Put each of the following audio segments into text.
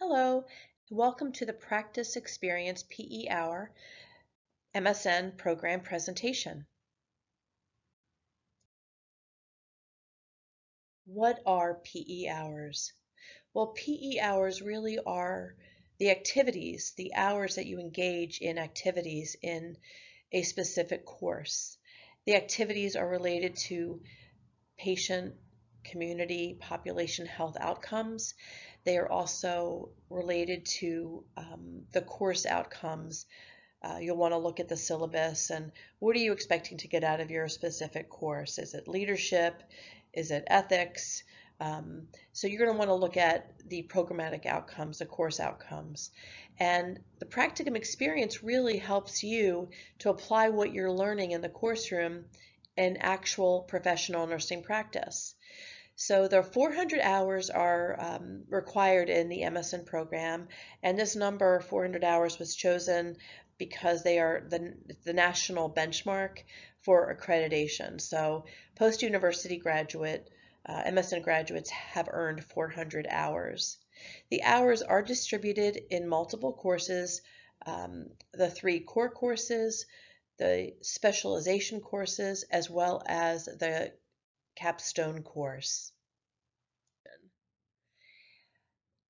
Hello, welcome to the Practice Experience PE Hour MSN program presentation. What are PE hours? Well, PE hours really are the activities, the hours that you engage in activities in a specific course. The activities are related to patient, community, population health outcomes. They are also related to the course outcomes. You'll want to look at the syllabus and what are you expecting to get out of your specific course? Is it leadership? Is it ethics? So you're going to want to look at the programmatic outcomes, the course outcomes. And the practicum experience really helps you to apply what you're learning in the course room in actual professional nursing practice. So the 400 hours are required in the MSN program, and this number, 400 hours, was chosen because they are the national benchmark for accreditation. So post-university graduate, MSN graduates have earned 400 hours. The hours are distributed in multiple courses, the 3 core courses, the specialization courses, as well as the capstone course.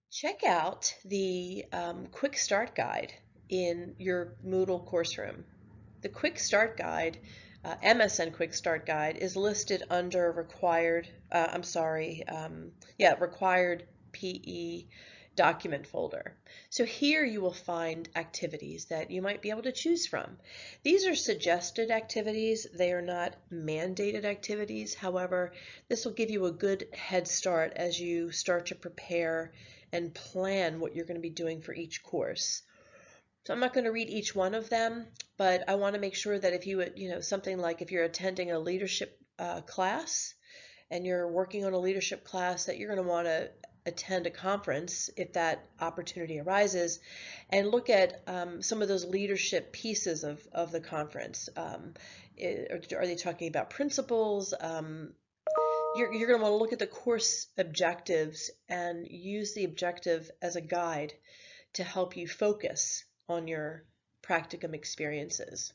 Check out the Quick Start Guide in your Moodle course room. The Quick Start Guide, MSN Quick Start Guide, is listed under required, required PE document folder. So here you will find activities that you might be able to choose from. These are suggested activities. They are not mandated activities. However, this will give you a good head start as you start to prepare and plan what you're going to be doing for each course. So I'm not going to read each one of them, but I want to make sure that if something like if you're attending a leadership class and you're working on a leadership class, that you're going to want to attend a conference if that opportunity arises and look at some of those leadership pieces of the conference. Are they talking about principles? You're going to want to look at the course objectives and use the objective as a guide to help you focus on your practicum experiences.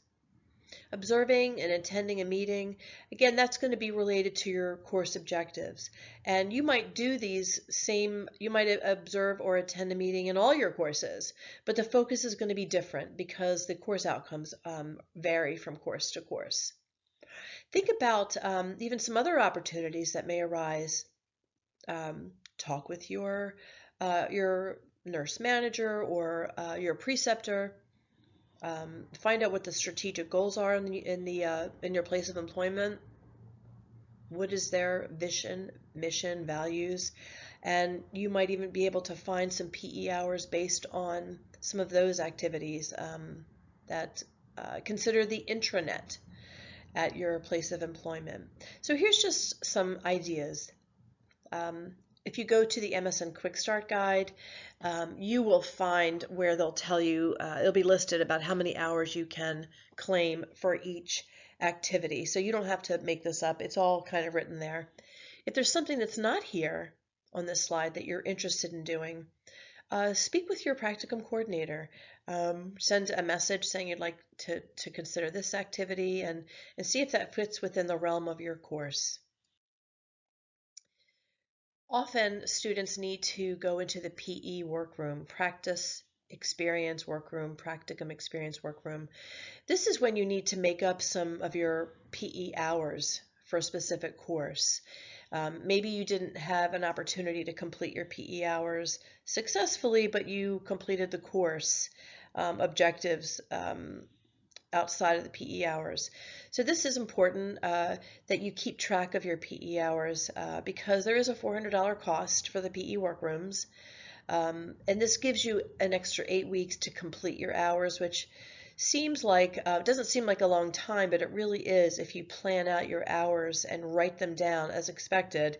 Observing and attending a meeting, again, that's going to be related to your course objectives. And you might you might observe or attend a meeting in all your courses, but the focus is going to be different because the course outcomes vary from course to course. Think about even some other opportunities that may arise. Talk with your nurse manager or your preceptor. Find out what the strategic goals are in your place of employment. What is their vision, mission, values, and you might even be able to find some PE hours based on some of those activities that consider the intranet at your place of employment. So here's just some ideas. If you go to the MSN Quick Start Guide, you will find where they'll tell you, it'll be listed about how many hours you can claim for each activity. So you don't have to make this up. It's all kind of written there. If there's something that's not here on this slide that you're interested in doing, speak with your practicum coordinator. Send a message saying you'd like to consider this activity and see if that fits within the realm of your course. Often students need to go into the PE workroom, practice experience workroom, practicum experience workroom. This is when you need to make up some of your PE hours for a specific course. Maybe you didn't have an opportunity to complete your PE hours successfully, but you completed the course objectives outside of the PE hours. So this is important that you keep track of your PE hours because there is a $400 cost for the PE workrooms. And this gives you an extra 8 weeks to complete your hours, which seems like, doesn't seem like a long time, but it really is if you plan out your hours and write them down as expected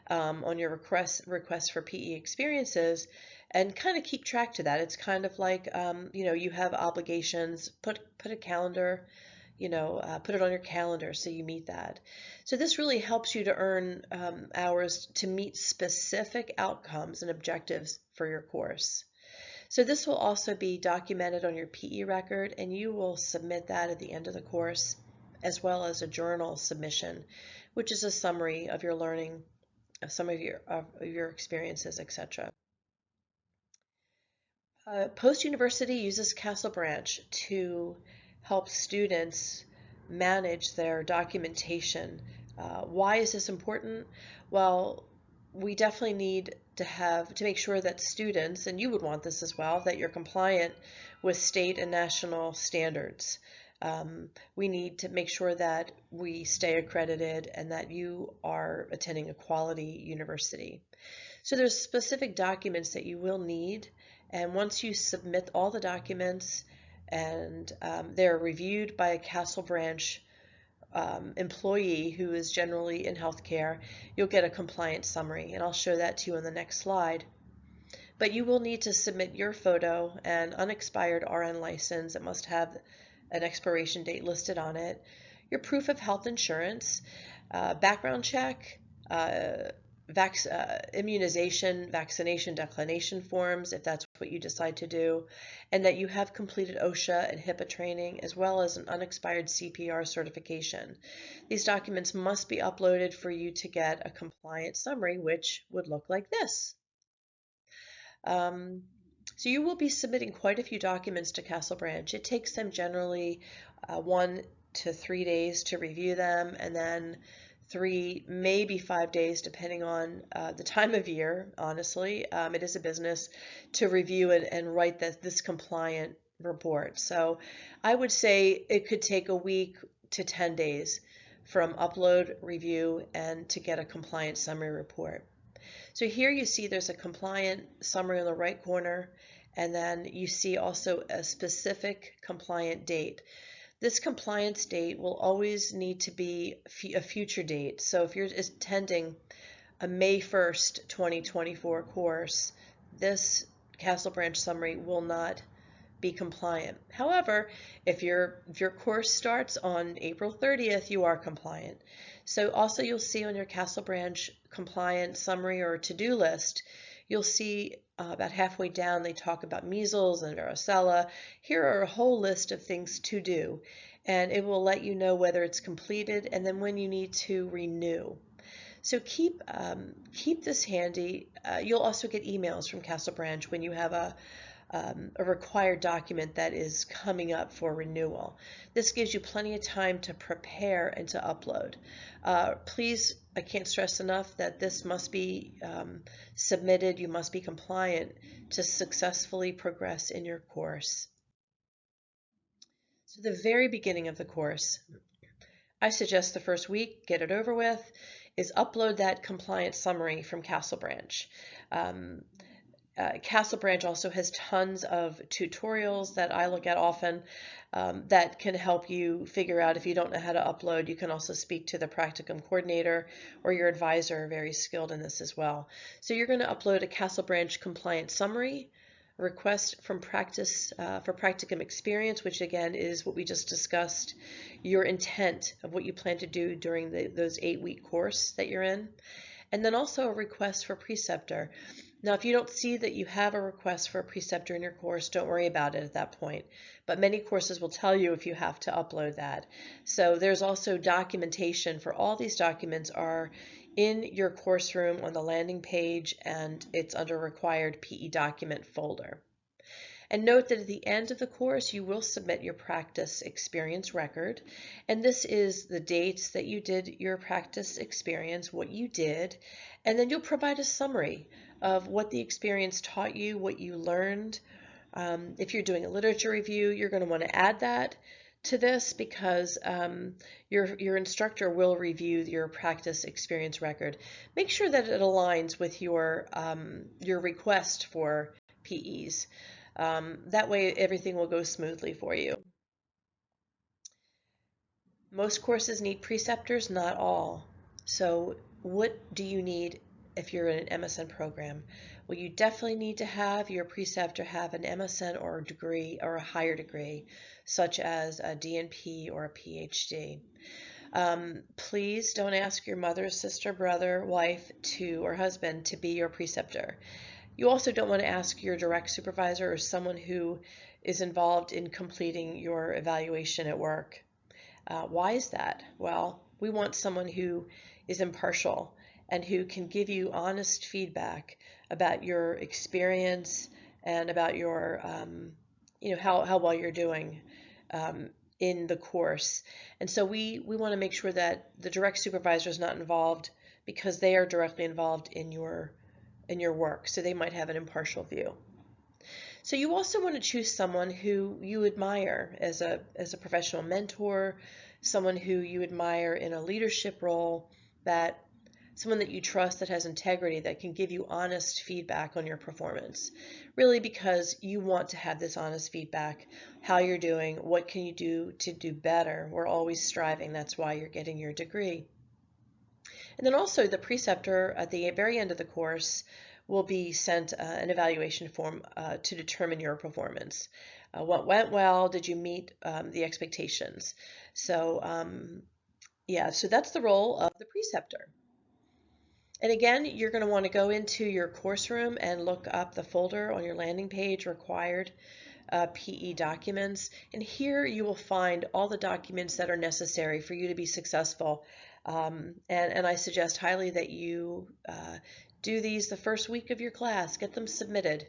on your request for PE experiences and kind of keep track to that. It's kind of like, you have obligations, put a calendar, put it on your calendar so you meet that. So this really helps you to earn hours to meet specific outcomes and objectives for your course. So this will also be documented on your PE record, and you will submit that at the end of the course, as well as a journal submission, which is a summary of your learning, of some of your experiences, etc. Post-university uses Castle Branch to help students manage their documentation. Why is this important? Well, we definitely need to make sure that students, and you would want this as well, that you're compliant with state and national standards. We need to make sure that we stay accredited and that you are attending a quality university. So there's specific documents that you will need, and once you submit all the documents and they're reviewed by a Castle Branch employee who is generally in healthcare, you'll get a compliance summary, and I'll show that to you on the next slide. But you will need to submit your photo and unexpired RN license that must have an expiration date listed on it, your proof of health insurance, background check, immunization, vaccination declination forms, if that's what you decide to do, and that you have completed OSHA and HIPAA training, as well as an unexpired CPR certification. These documents must be uploaded for you to get a compliant summary, which would look like this. So you will be submitting quite a few documents to Castle Branch. It takes them generally 1 to 3 days to review them, and then 3, maybe 5 days, depending on the time of year, honestly. It is a business to review and write this compliant report. So I would say it could take a week to 10 days from upload, review, and to get a compliant summary report. So here you see there's a compliant summary in the right corner, and then you see also a specific compliant date. This compliance date will always need to be a future date. So if you're attending a May 1st, 2024 course, this Castle Branch summary will not be compliant. However, if your course starts on April 30th, you are compliant. So also you'll see on your Castle Branch compliant summary or to-do list, you'll see about halfway down they talk about measles and varicella. Here are a whole list of things to do, and it will let you know whether it's completed and then when you need to renew. So keep this handy. You'll also get emails from Castle Branch when you have a required document that is coming up for renewal. This gives you plenty of time to prepare and to upload. Please, I can't stress enough that this must be submitted. You must be compliant to successfully progress in your course. So the very beginning of the course, I suggest the first week, get it over with, is upload that compliance summary from Castle Branch. Castle Branch also has tons of tutorials that I look at often that can help you figure out if you don't know how to upload. You can also speak to the practicum coordinator or your advisor, very skilled in this as well. So you're going to upload a Castle Branch compliance summary, request from practice for practicum experience, which again is what we just discussed, your intent of what you plan to do during those 8-week course that you're in, and then also a request for preceptor. Now, if you don't see that you have a request for a preceptor in your course, don't worry about it at that point. But many courses will tell you if you have to upload that. So there's also documentation for all these documents are in your course room on the landing page, and it's under required PE document folder. And note that at the end of the course, you will submit your practice experience record. And this is the dates that you did your practice experience, what you did, and then you'll provide a summary of what the experience taught you, what you learned. If you're doing a literature review, you're going to want to add that to this because your instructor will review your practice experience record. Make sure that it aligns with your request for PEs. That way everything will go smoothly for you. Most courses need preceptors, not all. So what do you need if you're in an MSN program. Well, you definitely need to have your preceptor have an MSN or a degree or a higher degree, such as a DNP or a PhD. Please don't ask your mother, sister, brother, wife or husband to be your preceptor. You also don't want to ask your direct supervisor or someone who is involved in completing your evaluation at work. Why is that? Well, we want someone who is impartial and who can give you honest feedback about your experience and about your, how well you're doing in the course. And so we want to make sure that the direct supervisor is not involved because they are directly involved in your work, so they might have an impartial view. So you also want to choose someone who you admire as a professional mentor, someone who you admire in a leadership role, someone that you trust that has integrity, that can give you honest feedback on your performance. Really because you want to have this honest feedback, how you're doing, what can you do to do better. We're always striving. That's why you're getting your degree. And then also the preceptor at the very end of the course will be sent an evaluation form to determine your performance. What went well? Did you meet the expectations? So so that's the role of the preceptor. And again, you're going to want to go into your course room and look up the folder on your landing page, required PE documents. And here you will find all the documents that are necessary for you to be successful. And I suggest highly that you do these the first week of your class, get them submitted.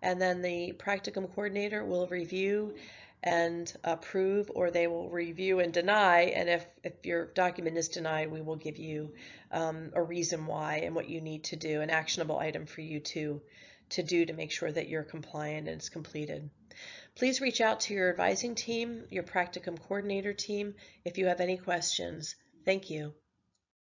And then the practicum coordinator will review and approve, or they will review and deny. And if your document is denied, we will give you a reason why and what you need to do, an actionable item for you to do to make sure that you're compliant and it's completed. Please reach out to your advising team, your practicum coordinator team, if you have any questions. Thank you.